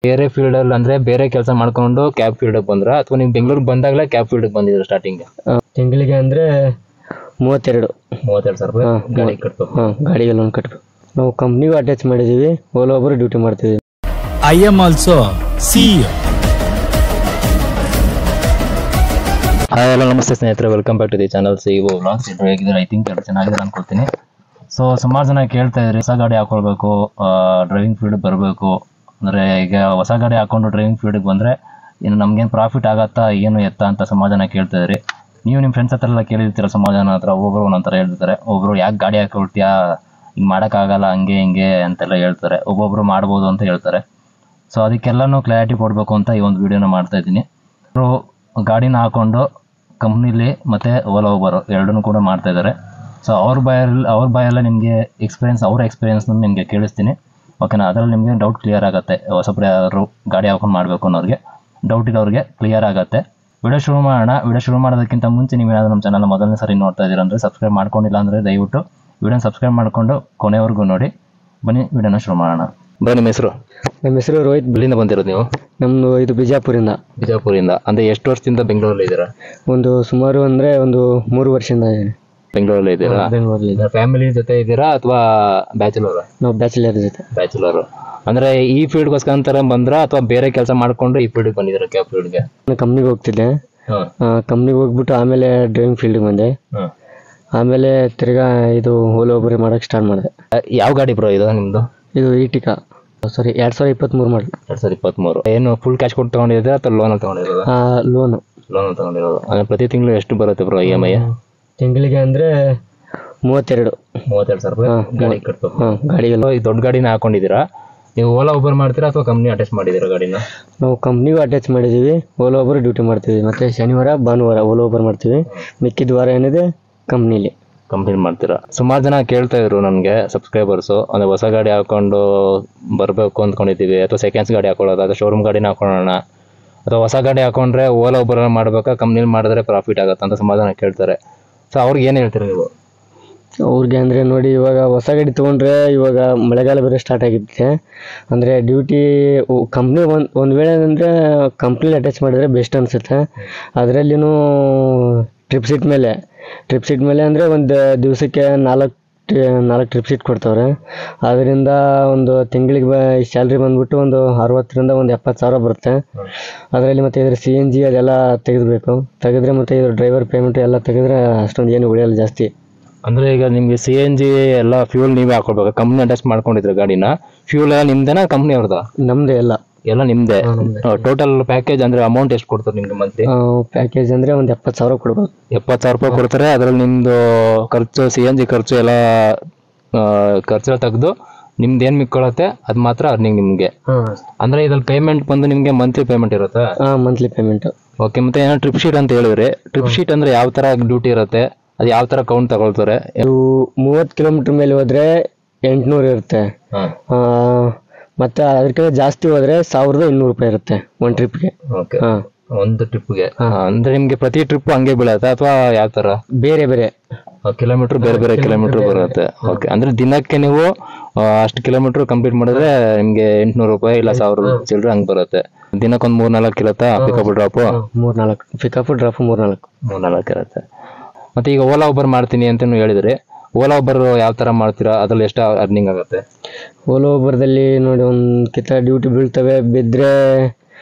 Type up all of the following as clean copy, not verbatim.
ಬೇರೆ ಫೀಲ್ಡ್ ಅಲ್ಲಿ ಅಂದ್ರೆ ಬೇರೆ ಕೆಲಸ ಮಾಡ್ಕೊಂಡು ಕ್ಯಾಬ್ ಫೀಲ್ಡ್ ಬಂದ್ರ ಅಥವಾ ನೀವು ಬೆಂಗಳೂರು ಬಂದಾಗಲೇ ಕ್ಯಾಬ್ ಫೀಲ್ಡ್ ಬಂದಿದ್ರು ಸ್ಟಾರ್ಟಿಂಗ್? ತಿಂಗಳಿಗೆ ಅಂದ್ರೆ 32 ಸಾವಿರ ರೂಪಾಯಿ ಗಾಡಿ ಕಟ್ಬೇಕು. ಗಾಡಿಗೆ ಲೋನ್ ಕಟ್ಟಬೇಕು. ನಾವು ಕಂಪ್ನಿಗೂ ಅಟ್ಯಾಚ್ ಮಾಡಿದೀವಿ, ಓಲಾ ಒಬ್ಬರು ಡ್ಯೂಟಿ ಮಾಡ್ತೀವಿ. I am also CEO. Hi hello ನಮಸ್ತೆ ಸ್ನೇಹಿತರೆ, welcome back to the channel CEO vlogs. ಹೇಗಿದ್ದಾರೆ? ಐ ಥಿಂಕ್ ಎಲ್ಲ ಚೆನ್ನಾಗಿದೆ ಅನ್ಕೊಳ್ತೀನಿ. ಸೊ ಸುಮಾರು ಜನ ಕೇಳ್ತಾ ಇದ್ರಿ, ಹೊಸ ಗಾಡಿ ಹಾಕೊಳ್ಬೇಕು, ಡ್ರೈವಿಂಗ್ ಫೀಲ್ಡ್ ಬರಬೇಕು ಅಂದರೆ ಈಗ ಹೊಸ ಗಾಡಿ ಹಾಕೊಂಡು ಡ್ರೈವಿಂಗ್ ಫೀಲ್ಡ್ಗೆ ಬಂದರೆ ಇನ್ನು ನಮ್ಗೇನು ಪ್ರಾಫಿಟ್ ಆಗತ್ತಾ ಏನು ಎತ್ತ ಅಂತ ಸುಮಾರು ಜನ ಕೇಳ್ತಾ ಇದ್ರಿ. ನೀವು ನಿಮ್ಮ ಫ್ರೆಂಡ್ಸ್ ಹತ್ರ ಎಲ್ಲ ಕೇಳಿರ್ತೀರ, ಸುಮಾರು ಜನ ಹತ್ರ ಒಬ್ಬೊಬ್ರು ಒಂದೊಂಥರ ಹೇಳ್ತಾರೆ. ಒಬ್ಬರು ಯಾಕೆ ಗಾಡಿ ಹಾಕೊಳ್ತೀಯಾ, ಹಿಂಗೆ ಮಾಡೋಕ್ಕಾಗಲ್ಲ, ಹಂಗೆ ಹಿಂಗೆ ಅಂತೆಲ್ಲ ಹೇಳ್ತಾರೆ. ಒಬ್ಬೊಬ್ರು ಮಾಡ್ಬೋದು ಅಂತ ಹೇಳ್ತಾರೆ. ಸೊ ಅದಕ್ಕೆಲ್ಲನೂ ಕ್ಲಾರಿಟಿ ಕೊಡಬೇಕು ಅಂತ ಈ ಒಂದು ವೀಡಿಯೋನ ಮಾಡ್ತಾಯಿದ್ದೀನಿ. ಗಾಡಿನ ಹಾಕೊಂಡು ಕಂಪ್ನಿಲಿ ಮತ್ತು ಓಲಾ ಊಬರ್ ಎರಡನ್ನೂ ಕೂಡ ಮಾಡ್ತಾಯಿದ್ದಾರೆ. ಸೊ ಅವ್ರ ಬಾಯಲ್ಲೇ ನಿಮಗೆ ಅವ್ರ ಎಕ್ಸ್ಪೀರಿಯನ್ಸ್ನ ನಿಮಗೆ ಕೇಳಿಸ್ತೀನಿ, ಓಕೆನಾ? ಅದರಲ್ಲಿ ನಿಮಗೆ ಡೌಟ್ ಕ್ಲಿಯರ್ ಆಗುತ್ತೆ. ಹೊಸಬ್ರು ಯಾರು ಗಾಡಿ ಹಾಕೊಂಡು ಮಾಡಬೇಕು ಅನ್ನೋರಿಗೆ, ಡೌಟ್ ಇರೋರಿಗೆ ಕ್ಲಿಯರ್ ಆಗುತ್ತೆ. ವಿಡಿಯೋ ಶುರು ಮಾಡೋಣ. ವಿಡಿಯೋ ಶುರು ಮಾಡೋದಕ್ಕಿಂತ ಮುಂಚೆ ನೀವೇನಾದರೂ ನಮ್ಮ ಚಾನಲ್ ಮೊದಲನೇ ಸಾರಿ ನೋಡ್ತಾ ಇದ್ದೀರಾ ಅಂದರೆ ಸಬ್ಸ್ಕ್ರೈಬ್ ಮಾಡ್ಕೊಂಡಿಲ್ಲ ಅಂದರೆ ದಯವಿಟ್ಟು ವಿಡಿಯೋನ ಸಬ್ಸ್ಕ್ರೈಬ್ ಮಾಡಿಕೊಂಡು ಕೊನೆವರೆಗೂ ನೋಡಿ. ಬನ್ನಿ ವಿಡಿಯೋನ ಶುರು ಮಾಡೋಣ. ನಿಮ್ಮ ಹೆಸರು? ನಮ್ಮ ಹೆಸರು ರೋಹಿತ್. ಎಲ್ಲಿಂದ ಬಂದಿರೋದು ನೀವು? ನಮ್ಮದು ಇದು ಬಿಜಾಪುರಿಂದ. ಅಂದರೆ ಎಷ್ಟು ವರ್ಷದಿಂದ ಬೆಂಗಳೂರಲ್ಲಿ ಇದ್ದೀರಾ? ಸುಮಾರು ಅಂದರೆ 3 ವರ್ಷದಿಂದ ಬೆಂಗಳೂರಲ್ಲಿ ಇದ್ದೀರಾ? ಬೆಂಗಳೂರಲ್ಲಿ. ಫ್ಯಾಮಿಲಿ ಜೊತೆ ಇದ್ದೀರಾ ಅಥವಾ ಬ್ಯಾಚುಲರ್? ನಾವು ಬ್ಯಾಚುಲರ್ ಜೊತೆ. ಬ್ಯಾಚುಲರ್ ಅಂದರೆ ಈ ಫೀಲ್ಡ್ಗೋಸ್ಕರ ಬಂದ್ರ ಅಥವಾ ಬೇರೆ ಕೆಲಸ ಮಾಡ್ಕೊಂಡು ಈ ಫೀಲ್ಡ್ಗೆ ಬಂದಿದ್ದೀರಾ? ಕ್ಯಾಬ್ ಫೀಲ್ಡ್ಗೆ ಕಂಪ್ನಿಗೆ ಹೋಗ್ತಿದ್ದೆ. ಕಂಪ್ನಿಗೆ ಹೋಗ್ಬಿಟ್ಟು ಆಮೇಲೆ ಡ್ರೈವಿಂಗ್ ಫೀಲ್ಡ್ಗೆ ಬಂದೆ. ಆಮೇಲೆ ತಿರ್ಗಾ ಇದು ಓಲಾ ಒಬ್ಬರು ಮಾಡೋಕ್ಕೆ ಸ್ಟಾರ್ಟ್ ಮಾಡಿದೆ. ಯಾವ ಗಾಡಿ ಬ್ರೋ ಇದು ನಿಮ್ಮದು? ಇದು ಈಟಿಕಾ, ಸಾರಿ 2023 ಮಾಡಿ. 2023. ಏನು ಫುಲ್ ಕ್ಯಾಶ್ ಕೊಟ್ಟು ತೊಗೊಂಡಿದ್ದೀರಾ ಅಥವಾ ಲೋನಲ್ಲಿ ತೊಗೊಂಡಿರೋದು? ಲೋನ್ ತೊಗೊಂಡಿರೋದು. ಅಂದರೆ ಪ್ರತಿ ತಿಂಗಳು ಎಷ್ಟು ಬರುತ್ತೆ ಬ್ರೋ EMI? ತಿಂಗಳಿಗೆ ಅಂದರೆ 32 ಸಾವಿರ ರೂಪಾಯಿ ಗಾಡಿ ಕಟ್ಬೇಕು. ಗಾಡಿಗೆ ಈ ದೊಡ್ಡ ಗಾಡಿನ ಹಾಕೊಂಡಿದ್ದೀರಾ? ನೀವು ಓಲಾ ಒಬ್ಬರು ಮಾಡ್ತೀರಾ ಅಥವಾ ಕಂಪ್ನಿ ಅಟ್ಯಾಚ್ ಮಾಡಿದ್ದೀರಾ ಗಾಡಿನ? ನಾವು ಕಂಪ್ನಿಗೂ ಅಟ್ಯಾಚ್ ಮಾಡಿದ್ದೀವಿ, ಓಲಾ ಒಬ್ಬರು ಡ್ಯೂಟಿ ಮಾಡ್ತೀವಿ. ಮತ್ತು ಶನಿವಾರ ಭಾನುವಾರ ಓಲಾ ಒಬ್ಬರು ಮಾಡ್ತೀವಿ, ಮಿಕ್ಕಿದ ವಾರ ಏನಿದೆ ಕಂಪ್ನಿಲಿ ಮಾಡ್ತೀರಾ? ಸುಮಾರು ಜನ ಕೇಳ್ತಾ ಇದ್ರು ನನಗೆ ಸಬ್ಸ್ಕ್ರೈಬರ್ಸು, ಅಂದರೆ ಹೊಸ ಗಾಡಿ ಹಾಕೊಂಡು ಬರಬೇಕು ಅಂದ್ಕೊಂಡಿದ್ದೀವಿ, ಅಥವಾ ಸೆಕೆಂಡ್ಸ್ ಗಾಡಿ ಹಾಕೊಳ್ಳೋದು, ಅಥವಾ ಶೋರೂಮ್ ಗಾಡಿನ ಹಾಕೊಳ್ಳೋಣ, ಅಥವಾ ಹೊಸ ಗಾಡಿ ಹಾಕೊಂಡ್ರೆ ಓಲಾ ಒಬ್ಬರ ಮಾಡಬೇಕಾ ಕಂಪ್ನಿಲಿ ಮಾಡಿದ್ರೆ ಪ್ರಾಫಿಟ್ ಆಗುತ್ತೆ ಅಂತ ಸುಮಾರು ಜನ ಕೇಳ್ತಾರೆ. ಸೊ ಅವ್ರಿಗೆ ಏನು ಹೇಳ್ತೀರಾ ನೀವು? ಅವ್ರಿಗೆ ಅಂದರೆ ನೋಡಿ, ಇವಾಗ ಹೊಸ ಗಾಡಿ ತೊಗೊಂಡ್ರೆ ಇವಾಗ ಮಳೆಗಾಲ ಬೇರೆ ಸ್ಟಾರ್ಟ್ ಆಗಿರುತ್ತೆ. ಅಂದರೆ ಡ್ಯೂಟಿ ಕಂಪ್ನಿ ಒಂದು ವೇಳೆ ಅಂದರೆ ಕಂಪ್ನಿಲಿ ಅಟ್ಯಾಚ್ ಮಾಡಿದರೆ ಬೆಸ್ಟ್ ಅನಿಸುತ್ತೆ. ಅದರಲ್ಲಿನೂ ಟ್ರಿಪ್ ಸೀಟ್ ಮೇಲೆ ಅಂದರೆ ಒಂದು ದಿವಸಕ್ಕೆ 4 ಟ್ರಿಪ್ ಸೀಟ್ ಕೊಡ್ತವ್ರೆ. ಅದರಿಂದ ಒಂದು ತಿಂಗಳಿಗೆ ಸ್ಯಾಲ್ರಿ ಬಂದ್ಬಿಟ್ಟು ಒಂದು 60ರಿಂದ 70 ಸಾವಿರ ಬರುತ್ತೆ. ಅದರಲ್ಲಿ ಮತ್ತು ಇದ್ರ CNG ಅದೆಲ್ಲ ತೆಗೆದ್ರೆ ಮತ್ತು ಇದ್ರ ಡ್ರೈವರ್ ಪೇಮೆಂಟ್ ಎಲ್ಲ ತೆಗೆದ್ರೆ ಅಷ್ಟೊಂದು ಏನು ಉಳಿಯಲ್ಲ ಜಾಸ್ತಿ. ಅಂದರೆ ಈಗ ನಿಮಗೆ CNG ಎಲ್ಲ ಫ್ಯೂಲ್ ನೀವೇ ಹಾಕೊಳ್ಬೇಕು? ಕಂಪ್ನಿ ಅಟ್ಯಾಚ್ ಮಾಡ್ಕೊಂಡಿದ್ರೆ ಗಾಡಿನ ಫ್ಯೂಲ್ ಎಲ್ಲ ನಿಮ್ದೇನಾ ಕಂಪ್ನಿ ಅವ್ರದ? ನಮ್ಮದೇ ಎಲ್ಲ ನಿಮ್ಮದೇ. ಟೋಟಲ್ ಪ್ಯಾಕೇಜ್ ಅಂದರೆ ಅಮೌಂಟ್ ಎಷ್ಟು ಕೊಡ್ತಾರೆ ನಿಮ್ಗೆ ಮಂತ್ಲಿ? ಪ್ಯಾಕೇಜ್ ಅಂದರೆ ಒಂದು 70 ಸಾವಿರ ಕೊಡ್ಬೋದು. 70 ಸಾವಿರ ರೂಪಾಯಿ ಕೊಡ್ತಾರೆ. ಅದರಲ್ಲಿ ನಿಮ್ಮದು ಖರ್ಚು CNG ಖರ್ಚು ಎಲ್ಲ ಖರ್ಚು ತೆಗೆದು ನಿಮ್ದು ಏನು ಮಿಕ್ಕೊಳ್ಳುತ್ತೆ ಅದು ಮಾತ್ರ ಅರ್ನಿಂಗ್ ನಿಮಗೆ. ಅಂದರೆ ಇದ್ರಲ್ಲಿ ಪೇಮೆಂಟ್ ಬಂದು ನಿಮಗೆ ಮಂತ್ಲಿ ಪೇಮೆಂಟ್ ಇರುತ್ತೆ? Monthly payment. ಓಕೆ. ಮತ್ತೆ ಏನೋ ಟ್ರಿಪ್ ಶೀಟ್ ಅಂತ ಹೇಳಿದ್ರೆ, ಟ್ರಿಪ್ ಶೀಟ್ ಅಂದರೆ ಯಾವ ಥರ ಡ್ಯೂಟಿ ಇರುತ್ತೆ, ಅದು ಯಾವ ಥರ ಕೌಂಟ್ ತಗೊಳ್ತಾರೆ? 30 ಕಿಲೋಮೀಟರ್ ಮೇಲೆ ಹೋದ್ರೆ 800 ಇರುತ್ತೆ. ಮತ್ತೆ ಅದಕ್ಕಿಂತ ಜಾಸ್ತಿ ಹೋದ್ರೆ 1200 ರೂಪಾಯಿ ಇರುತ್ತೆ ಒಂದು ಟ್ರಿಪ್ಗೆ. ಒಂದು ಟ್ರಿಪ್ಗೆ ಅಂದ್ರೆ ನಿಮ್ಗೆ ಪ್ರತಿ ಟ್ರಿಪ್ ಹಂಗೆ ಬೀಳತ್ತೆ ಅಥವಾ ಯಾವ ತರ? ಬೇರೆ ಕಿಲೋಮೀಟರ್, ಬೇರೆ ಕಿಲೋಮೀಟರ್ ಬರುತ್ತೆ. ಓಕೆ. ಅಂದ್ರೆ ದಿನಕ್ಕೆ ನೀವು ಅಷ್ಟು ಕಿಲೋಮೀಟರ್ ಕಂಪ್ಲೀಟ್ ಮಾಡಿದ್ರೆ ನಿಮ್ಗೆ 800 ರೂಪಾಯಿ ಇಲ್ಲ 1000 ಚಿಲ್ಲರೆ ಹಂಗೆ ಬರುತ್ತೆ. ದಿನಕ್ಕೊಂದು 3-4 ಇರುತ್ತಾ ಪಿಕಪ್ ಡ್ರಾಪ್? 3-4 ಪಿಕಪ್ ಡ್ರಾಪ್ 3-4 ಇರುತ್ತೆ. ಮತ್ತೆ ಈಗ ಓಲಾ ಒಬ್ಬರು ಮಾಡ್ತೀನಿ ಅಂತ ಹೇಳಿದ್ರೆ, ಓಲಾ ಒಬ್ಬರು ಯಾವ ತರ ಮಾಡ್ತೀರಾ? ಅದ್ರಲ್ಲಿ ಎಷ್ಟು ಅರ್ನಿಂಗ್ ಆಗುತ್ತೆ? ಓಲಾ ಒಬ್ಬರದಲ್ಲಿ ನೋಡಿ, ಒಂದ್ಕಿತ ಡ್ಯೂಟಿ ಬೀಳ್ತವೆ, ಬಿದ್ದರೆ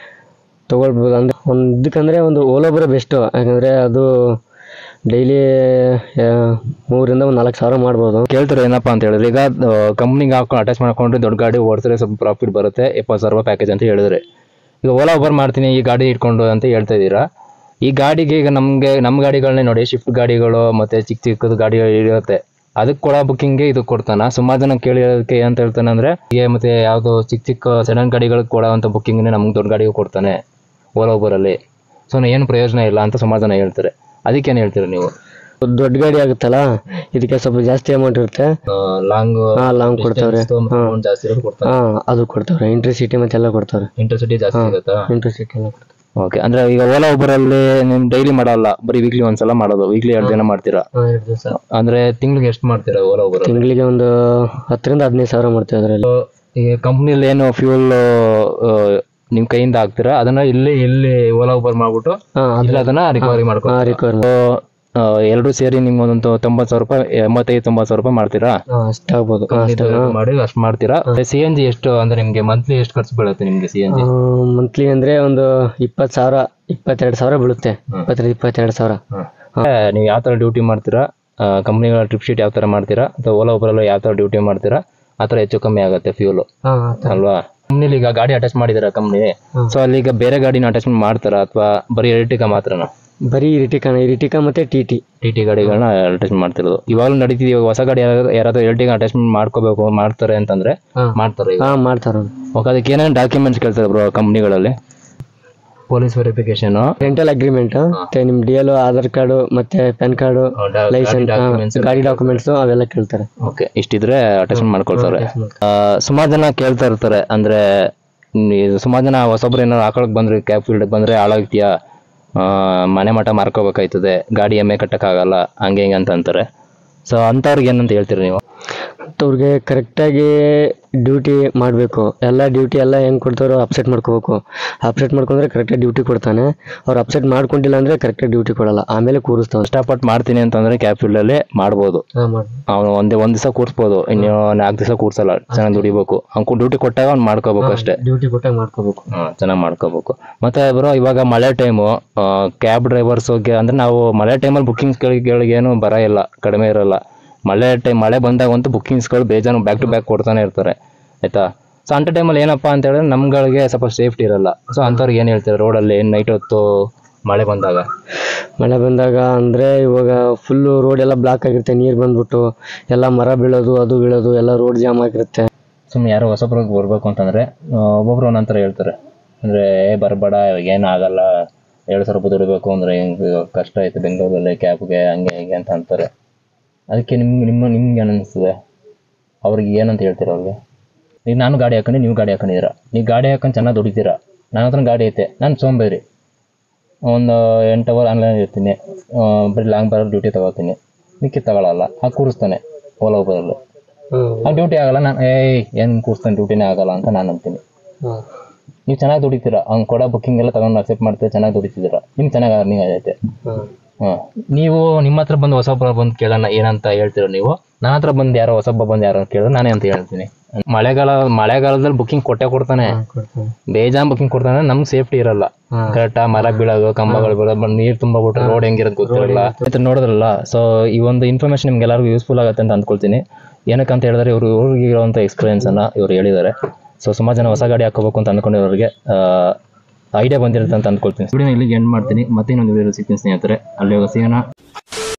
ತೊಗೊಳ್ಬೋದು. ಅಂದರೆ ಇದಕ್ಕಂದರೆ ಒಂದು ಓಲಾ ಒಬ್ಬರೇ ಬೆಸ್ಟು. ಯಾಕಂದರೆ ಅದು ಡೈಲಿ 3ರಿಂದ 4 ಸಾವಿರ ಮಾಡ್ಬೋದು. ಕೇಳ್ತಾರೆ ಏನಪ್ಪ ಅಂತ ಹೇಳಿದ್ರೆ, ಈಗ ಕಂಪ್ನಿಗೆ ಹಾಕೊಂಡು ಅಟ್ಯಾಚ್ ಮಾಡ್ಕೊಂಡ್ರೆ ದೊಡ್ಡ ಗಾಡಿ ಓಡಿಸಿದ್ರೆ ಸ್ವಲ್ಪ ಪ್ರಾಫಿಟ್ ಬರುತ್ತೆ, 70 ಸಾವಿರ ರೂಪಾಯಿ ಪ್ಯಾಕೇಜ್ ಅಂತ ಹೇಳಿದ್ರೆ. ಈಗ ಓಲಾ ಒಬ್ಬರು ಮಾಡ್ತೀನಿ ಈ ಗಾಡಿ ಇಟ್ಕೊಂಡು ಅಂತ ಹೇಳ್ತಾ ಇದ್ದೀರಾ. ಈ ಗಾಡಿಗೆ ಈಗ ನಮ್ಮ ಗಾಡಿಗಳನ್ನೇ ನೋಡಿ, ಶಿಫ್ಟ್ ಗಾಡಿಗಳು ಮತ್ತು ಚಿಕ್ಕದು ಗಾಡಿಗಳು ಇರುತ್ತೆ, ಅದಕ್ಕೆ ಕೊಡೋ ಬುಕ್ಕಿಂಗ್ಗೆ ಇದು ಕೊಡ್ತಾನೆ. ಸುಮಾರು ಜನ ಕೇಳಿರೋದಕ್ಕೆ ಏನಂತ ಹೇಳ್ತಾನೆ ಅಂದರೆ, ಈಗ ಮತ್ತೆ ಯಾವುದು ಚಿಕ್ಕ ಸಡನ್ ಗಾಡಿಗಳಿಗೆ ಕೊಡೋವಂಥ ಬುಕ್ಕಿಂಗ್ನೇ ನಮ್ಗೆ ದೊಡ್ಡ ಗಾಡಿಗೂ ಕೊಡ್ತಾನೆ ಓಲಾ ಒಬ್ಬರಲ್ಲಿ. ಸೊ ಏನು ಪ್ರಯೋಜನ ಇಲ್ಲ ಅಂತ ಸುಮಾರು ಜನ ಹೇಳ್ತಾರೆ. ಅದಕ್ಕೇನು ಹೇಳ್ತೀರಾ ನೀವು? ದೊಡ್ಡ ಗಾಡಿ ಆಗುತ್ತಲ್ಲ, ಇದಕ್ಕೆ ಸ್ವಲ್ಪ ಜಾಸ್ತಿ ಅಮೌಂಟ್ ಇರುತ್ತೆ. ಲಾಂಗ್ ಕೊಡ್ತಾವ್ರೆ, ಅದು ಕೊಡ್ತಾವ್ರೆ. ಇಂಟರ್ಸಿಟಿ ಮತ್ತೆಲ್ಲ ಕೊಡ್ತಾರೆ. ಇಂಟರ್ಸಿಟಿ ಜಾಸ್ತಿ ಆಗುತ್ತಾ? ಇಂಟರ್ಸಿಟಿ ಎಲ್ಲ ಕೊಡ್ತಾರೆ. ಓಕೆ. ಅಂದ್ರೆ ಈಗ ಓಲಾ ಒಬ್ಬರಲ್ಲಿ ನೀವು ಡೈಲಿ ಮಾಡಲ್ಲ, ಬರೀ ವೀಕ್ಲಿ ಒಂದ್ಸಲ ಮಾಡೋದು? ವೀಕ್ಲಿ 2 ದಿನ ಮಾಡ್ತೀರಾ? ಅಂದ್ರೆ ತಿಂಗಳಿಗೆ ಎಷ್ಟು ಮಾಡ್ತೀರಾ ಓಲಾ ಒಬ್ಬರು? ತಿಂಗಳಿಗೆ ಒಂದು 10ರಿಂದ 15 ಸಾವಿರ ಮಾಡ್ತೀವಿ. ಅದರಲ್ಲಿ ಈ ಕಂಪ್ನಿಯಲ್ಲಿ ಏನು ಫ್ಯೂಲ್ ನಿಮ್ ಕೈಯಿಂದ ಹಾಕ್ತೀರಾ ಅದನ್ನ ಇಲ್ಲಿ ಓಲಾ ಉಬರ್ ಮಾಡ್ಬಿಟ್ಟು ಇಲ್ಲ ಅದನ್ನ ರಿಕವರಿ ಮಾಡ್ಕೊಂಡು ಎರಡು ಸೇರಿ ನಿಮ್ಗೆ ಒಂದೊಂದು 90,000 ರೂಪಾಯಿ 85,000-90,000 ರೂಪಾಯಿ ಮಾಡ್ತೀರಾ? ಅಷ್ಟಾಗ್ಬೋದು. ಮಾಡಿ ಅಷ್ಟು ಮಾಡ್ತೀರಾ. CNG ಎಷ್ಟು ಅಂದ್ರೆ ನಿಮ್ಗೆ ಮಂತ್ಲಿ ಎಷ್ಟು ಖರ್ಚು ಬೀಳುತ್ತೆ ನಿಮ್ಗೆ CNG? ಮಂತ್ಲಿ ಅಂದ್ರೆ ಒಂದು 20,000 22,000 ಬೀಳುತ್ತೆ. 22,000. ನೀವು ಯಾವ ತರ ಡ್ಯೂಟಿ ಮಾಡ್ತೀರಾ, ಕಂಪ್ನಿಗಳ ಟ್ರಿಪ್ ಶೀಟ್ ಯಾವ ತರ ಮಾಡ್ತೀರಾ ಅಥವಾ ಓಲಾ ಉಬರ್ ಯಾವ ತರ ಡ್ಯೂಟಿ ಮಾಡ್ತೀರಾ ಆ ತರ ಹೆಚ್ಚು ಕಮ್ಮಿ ಆಗುತ್ತೆ ಫ್ಯೂಲ್ ಅಲ್ವಾ? ಕಂಪ್ನಿಲಿ ಈಗ ಗಾಡಿ ಅಟ್ಯಾಚ್ ಮಾಡಿದಾರ ಕಂಪ್ನಿ, ಸೊ ಅಲ್ಲಿ ಈಗ ಬೇರೆ ಗಾಡಿನ ಅಟ್ಯಾಚ್ಮೆಂಟ್ ಮಾಡ್ತಾರಾ ಅಥವಾ ಬರೀ ಎರ್ಟಿಕಾ ಮಾತ್ರನಾ? ಬರೀ ಇರಿಟಿಕಾ ಮತ್ತೆ ಟಿ ಗಾಡಿಗಳನ್ನ ಅಟ್ಯಾಚ್ಮೆಂಟ್ ಮಾಡ್ತಿರೋದು ಇವಾಗಲೂ ನಡೀತಿದೆ. ಇವಾಗ ಹೊಸ ಗಾಡಿ ಯಾರಾದ್ರೂ ಎರ್ಟಿಕಾ ಅಟ್ಯಾಚ್ಮೆಂಟ್ ಮಾಡ್ತಾರೆ ಅಂತಂದ್ರೆ ಮಾಡ್ತಾರೆ. ಅದಕ್ಕೆ ಏನೇನು ಡಾಕ್ಯುಮೆಂಟ್ಸ್ ಕೇಳ್ತಾರೆ ಬ್ರೋ ಕಂಪ್ನಿಗಳಲ್ಲಿ? ಪೊಲೀಸ್ ವೆರಿಫಿಕೇಶನ್, ರೆಂಟಲ್ ಅಗ್ರಿಮೆಂಟ್, ಮತ್ತೆ ನಿಮ್ DL, ಆಧಾರ್ ಕಾರ್ಡ್, ಮತ್ತೆ ಪ್ಯಾನ್ ಕಾರ್ಡ್, ಲೈಸೆನ್ಸ್, ಗಾಡಿ ಡಾಕ್ಯುಮೆಂಟ್ಸ್ ಅವೆಲ್ಲ ಕೇಳ್ತಾರೆ. ಓಕೆ, ಇಷ್ಟಿದ್ರೆ ಅಟ್ಯಾಚ್ಮೆಂಟ್ ಮಾಡ್ಕೊಳ್ತಾರೆ. ಸುಮಾರು ಜನ ಕೇಳ್ತಾ ಇರ್ತಾರೆ, ಅಂದ್ರೆ ಸುಮಾರು ಜನ ಹೊಸೊಬ್ರು ಏನಾದ್ರು ಹಾಕೊಳಕ್ ಬಂದ್ರೆ ಕ್ಯಾಬ್ ಫೀಲ್ಡ್ ಬಂದ್ರೆ ಹಾಳಾಗ್ತೀಯಾ, ಮನೆ ಮಠ ಮಾರ್ಕೋಬೇಕಾಯ್ತದೆ, ಗಾಡಿ ಎಮ್ಮೆ ಕಟ್ಟಕ್ಕಾಗಲ್ಲ, ಹಂಗೆ ಹಿಂಗೆ ಅಂತ ಅಂತಾರೆ. ಸೊ ಅಂಥವ್ರಿಗೆ ಏನಂತ ಹೇಳ್ತೀರಿ ನೀವು? ಅಂಥವ್ರಿಗೆ ಕರೆಕ್ಟಾಗಿ ಡ್ಯೂಟಿ ಮಾಡಬೇಕು. ಎಲ್ಲ ಡ್ಯೂಟಿ ಎಲ್ಲ ಹೆಂಗೆ ಕೊಡ್ತಾರೋ ಅಪ್ಸೆಟ್ ಮಾಡ್ಕೋಬೇಕು. ಅಪ್ಸೆಟ್ ಮಾಡ್ಕೊಂಡ್ರೆ ಕರೆಕ್ಟಾಗಿ ಡ್ಯೂಟಿ ಕೊಡ್ತಾನೆ. ಅವ್ರು ಅಪ್ಸೆಟ್ ಮಾಡ್ಕೊಂಡಿಲ್ಲ ಅಂದರೆ ಕರೆಕ್ಟಾಗಿ ಡ್ಯೂಟಿ ಕೊಡಲ್ಲ, ಆಮೇಲೆ ಕೂರಿಸ್ತಾವೆ. ಇಷ್ಟಪಟ್ಟು ಮಾಡ್ತೀನಿ ಅಂತಂದರೆ ಕ್ಯಾಬ್ ಫೀಲ್ಡಲ್ಲಿ ಮಾಡ್ಬೋದು. ಅವನು ಒಂದು ದಿವಸ ಕೂರಿಸ್ಬೋದು, ಇನ್ನು 4 ದಿವಸ ಕೂರಿಸಲ್ಲ. ಚೆನ್ನಾಗಿ ದುಡಿಬೇಕು, ಅವ್ನು ಡ್ಯೂಟಿ ಕೊಟ್ಟಾಗ ಅವ್ನು ಮಾಡ್ಕೋಬೇಕು ಅಷ್ಟೇ. ಡ್ಯೂಟಿ ಕೊಟ್ಟಾಗ ಮಾಡ್ಕೋಬೇಕು, ಚೆನ್ನಾಗಿ ಮಾಡ್ಕೋಬೇಕು. ಮತ್ತು ಬ್ರೋ ಇವಾಗ ಮಳೆ ಟೈಮು ಕ್ಯಾಬ್ ಡ್ರೈವರ್ಸ್ಗೆ ಅಂದರೆ ನಾವು ಮಳೆ ಟೈಮಲ್ಲಿ ಬುಕ್ಕಿಂಗ್ಸ್ಗಳಿಗೇನು ಬರ ಇಲ್ಲ, ಕಡಿಮೆ ಇರಲ್ಲ. ಮಳೆ ಬಂದಾಗಂತೂ ಬುಕ್ಕಿಂಗ್ಸ್ಗಳು ಬೇಜಾನು ಬ್ಯಾಕ್ ಟು ಬ್ಯಾಕ್ ಕೊಡ್ತಾನೆ ಇರ್ತಾರೆ ಆಯ್ತಾ. ಸೊ ಅಂಥ ಟೈಮಲ್ಲಿ ಏನಪ್ಪ ಅಂತ ಹೇಳಿದ್ರೆ ನಮ್ಗಳಿಗೆ ಸ್ವಲ್ಪ ಸೇಫ್ಟಿ ಇರಲ್ಲ. ಸೊ ಅಂಥವ್ರಿಗೆ ಏನು ಹೇಳ್ತಾರೆ ರೋಡಲ್ಲಿ ನೈಟ್ ಹೊತ್ತು ಮಳೆ ಬಂದಾಗ ಅಂದರೆ ಇವಾಗ ಫುಲ್ಲು ರೋಡ್ ಎಲ್ಲ ಬ್ಲಾಕ್ ಆಗಿರುತ್ತೆ, ನೀರು ಬಂದ್ಬಿಟ್ಟು ಎಲ್ಲ ಮರ ಬೀಳೋದು, ಅದು ಬೀಳೋದು, ಎಲ್ಲ ರೋಡ್ ಜಾಮ್ ಆಗಿರುತ್ತೆ. ಸುಮ್ಮನೆ ಯಾರೋ ಹೊಸಬ್ರಿಗೆ ಬರಬೇಕು ಅಂತಂದರೆ ಒಬ್ಬೊಬ್ರು ಒಂದೊಂಥರ ಹೇಳ್ತಾರೆ. ಅಂದರೆ ಬರಬೇಡ, ಏನಾಗಲ್ಲ, 2,000 ರೂಪಾಯಿ ದುಡಿಬೇಕು ಅಂದರೆ ಹಿಂಗೆ ಕಷ್ಟ ಆಯಿತು ಬೆಂಗಳೂರಲ್ಲಿ ಕ್ಯಾಬ್ಗೆ, ಹಂಗೆ ಹಿಂಗೆ ಅಂತ ಅಂತಾರೆ. ಅದಕ್ಕೆ ನಿಮ್ಗೆ ಏನು ಅನಿಸ್ತದೆ? ಅವ್ರಿಗೆ ಏನಂತ ಹೇಳ್ತೀರ ಅವ್ರಿಗೆ? ಈಗ ನಾನು ಗಾಡಿ ಹಾಕೊಂಡು ನೀವು ಗಾಡಿ ಹಾಕೊಂಡಿದ್ದೀರಾ, ನೀವು ಗಾಡಿ ಹಾಕೊಂಡು ಚೆನ್ನಾಗಿ ದುಡಿತೀರಾ, ನನ್ನ ಹತ್ರ ಗಾಡಿ ಐತೆ, ನಾನು ಸೋಂಬೇರಿ, ಒಂದು 8 ಅವರ್ ಆನ್ಲೈನ್ ಇರ್ತೀನಿ, ಬರೀ ಲಾಂಗ್ ಬರೋ ಡ್ಯೂಟಿ ತೊಗೋತೀನಿ, ಮಿಕ್ಕಿ ತಗೊಳ್ಳಲ್ಲ, ಆಗ ಕೂರಿಸ್ತಾನೆ ಓಲಾ ಉಬರಲ್ಲಿ. ಆ ಡ್ಯೂಟಿ ಆಗಲ್ಲ, ನಾನು ಏನು ಕೂರಿಸ್ತಾನೆ, ಡ್ಯೂಟಿನೇ ಆಗಲ್ಲ ಅಂತ ನಾನು ಅಂತೀನಿ. ನೀವು ಚೆನ್ನಾಗಿ ದುಡಿತೀರಾ, ಅವ್ನು ಕೊಡೋ ಬುಕ್ಕಿಂಗ್ ಎಲ್ಲ ತಗೊಂಡು ಅಕ್ಸೆಪ್ಟ್ ಮಾಡ್ತೀರಾ, ಚೆನ್ನಾಗಿ ದುಡಿತಿದ್ದೀರಾ, ನಿಮ್ಗೆ ಚೆನ್ನಾಗಿ ಅರ್ನಿಂಗ್ ಆಗೈತೆ. ನೀವು ನಿಮ್ಮ ಹತ್ರ ಬಂದು ಹೊಸೊಬ್ಬ ಬಂದು ಕೇಳೋಣ ಏನಂತ ಹೇಳ್ತೀರ ನೀವು? ನನ್ನ ಹತ್ರ ಬಂದು ಯಾರೋ ಹೊಸೊಬ್ಬ ಬಂದು ಯಾರೋ ಕೇಳಿದ್ರೆ ನಾನೇ ಅಂತ ಹೇಳ್ತೀನಿ. ಮಳೆಗಾಲದಲ್ಲಿ ಬುಕ್ಕಿಂಗ್ ಕೊಡ್ತಾನೆ, ಬೇಜಾನ್ ಬುಕ್ಕಿಂಗ್ ಕೊಡ್ತಾನೆ, ನಮ್ಗೆ ಸೇಫ್ಟಿ ಇರಲ್ಲ. ಕರೆಕ್ಟಾ ಮರ ಬೀಳೋದು, ಕಂಬಗಳು ಬೀಳೋದು, ನೀರು ತುಂಬಿಬಿಟ್ರೆ ರೋಡ್ ಹೆಂಗಿರೋದು ಗೊತ್ತಿರಲ್ಲ, ನೋಡಿದ್ರಲ್ಲ. ಸೊ ಈ ಒಂದು ಇನ್ಫಾರ್ಮೇಶನ್ ನಿಮ್ಗೆ ಎಲ್ಲರಿಗೂ ಯೂಸ್ಫುಲ್ ಆಗುತ್ತೆ ಅಂತ ಅಂದ್ಕೊಳ್ತೀನಿ. ಏನಕ್ಕೆ ಅಂತ ಹೇಳಿದ್ರೆ ಇವ್ರಿಗೆ ಇರುವಂಥ ಎಕ್ಸ್ಪೀರಿಯನ್ಸನ್ನು ಇವ್ರು ಹೇಳಿದ್ದಾರೆ. ಸೊ ಸುಮಾರು ಜನ ಹೊಸ ಗಾಡಿ ಹಾಕೋಬೇಕು ಅಂತ ಅಂದ್ಕೊಂಡಿರೋರಿಗೆ ಐಡಿಯಾ ಬಂದಿರುತ್ತೆ ಅಂತ ಅಂದ್ಕೊಳ್ತೀನಿ. ವಿಡಿಯೋನ ಇಲ್ಲಿಗೆ ಎಂಡ್ ಮಾಡ್ತೀನಿ, ಮತ್ತೆ ಇನ್ನೊಂದು ವಿಡಿಯೋ ಸಿಗ್ತೀನಿ ಸ್ನೇಹಿತರೆ. ಅಲ್ಲಿ ಸಿಗೋಣ.